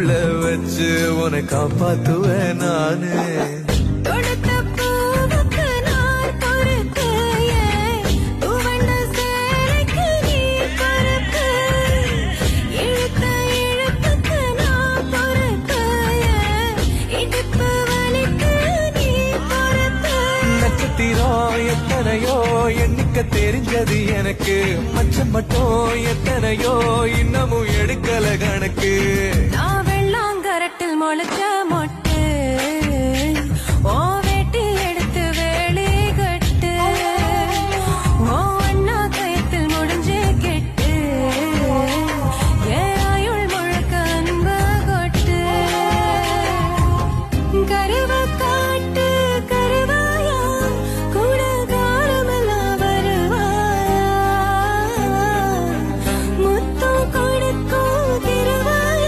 கைக்குள்ள வச்சு உன்னை காப்பாத்துவேன் நானு. எத்தனையோ எண்ணிக்க தெரிஞ்சது எனக்கு, மச்சம் மட்டும் எத்தனையோ இன்னமும் எடுக்கல கணக்கு.